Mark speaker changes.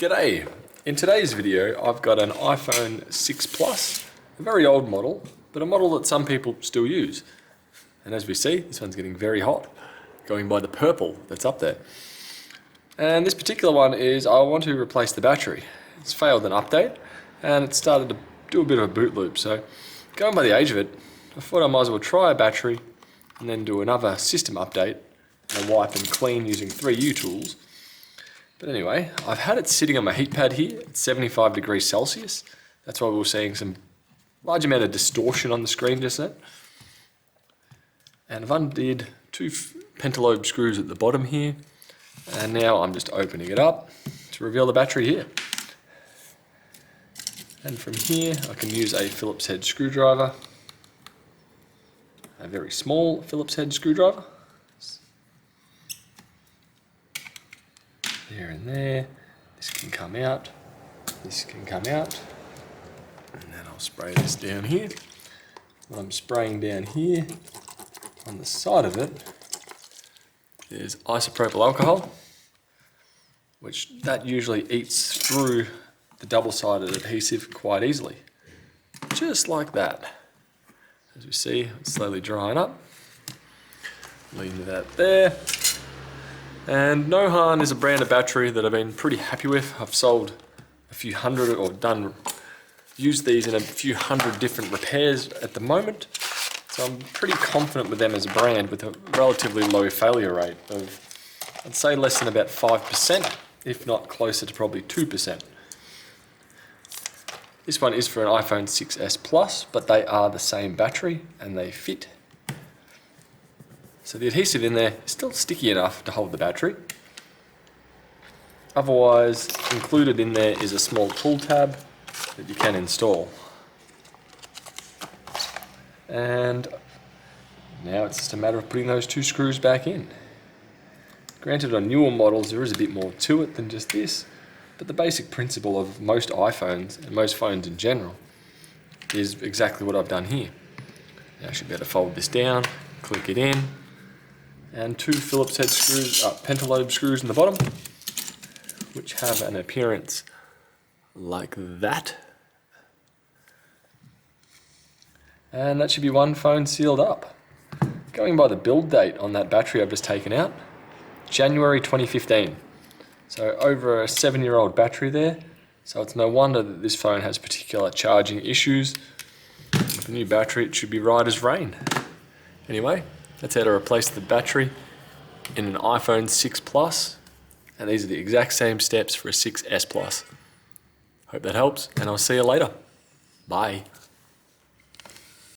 Speaker 1: G'day! In today's video I've got an iPhone 6 Plus, a very old model, but a model that some people still use. And as we see, this one's getting very hot, going by the purple that's up there. And this particular one is I want to replace the battery. It's failed an update and it started to do a bit of a boot loop. So going by the age of it, I thought I might as well try a battery and then do another system update and wipe and clean using 3U tools. But anyway, I've had it sitting on my heat pad here at 75 degrees Celsius. That's why we were seeing some large amount of distortion on the screen just then. And I've undid two pentalobe screws at the bottom here. And now I'm just opening it up to reveal the battery here. And from here I can use a Phillips head screwdriver. A very small Phillips head screwdriver. There and there. This can come out. This can come out. And then I'll spray this down here. What I'm spraying down here, on the side of it, is isopropyl alcohol, which that usually eats through the double-sided adhesive quite easily. Just like that. As we see, it's slowly drying up. Leave that there. And Nohan is a brand of battery that I've been pretty happy with. I've sold a few hundred or used these in a few hundred different repairs at the moment. So I'm pretty confident with them as a brand with a relatively low failure rate of, I'd say less than about 5%, if not closer to probably 2%. This one is for an iPhone 6s Plus, but they are the same battery and they fit. So the adhesive in there is still sticky enough to hold the battery. Otherwise, included in there is a small pull tab that you can install. And now it's just a matter of putting those two screws back in. Granted, on newer models there is a bit more to it than just this, but the basic principle of most iPhones, and most phones in general, is exactly what I've done here. Now I should be able to fold this down, click it in, and two Phillips head screws, pentalobe screws in the bottom, which have an appearance like that. And that should be one phone sealed up. Going by the build date on that battery I've just taken out, January 2015. So over a 7-year-old battery there, so it's no wonder that this phone has particular charging issues. With the new battery it should be right as rain. Anyway, that's how to replace the battery in an iPhone 6 Plus, and these are the exact same steps for a 6s Plus. Hope that helps, and I'll see you later. Bye.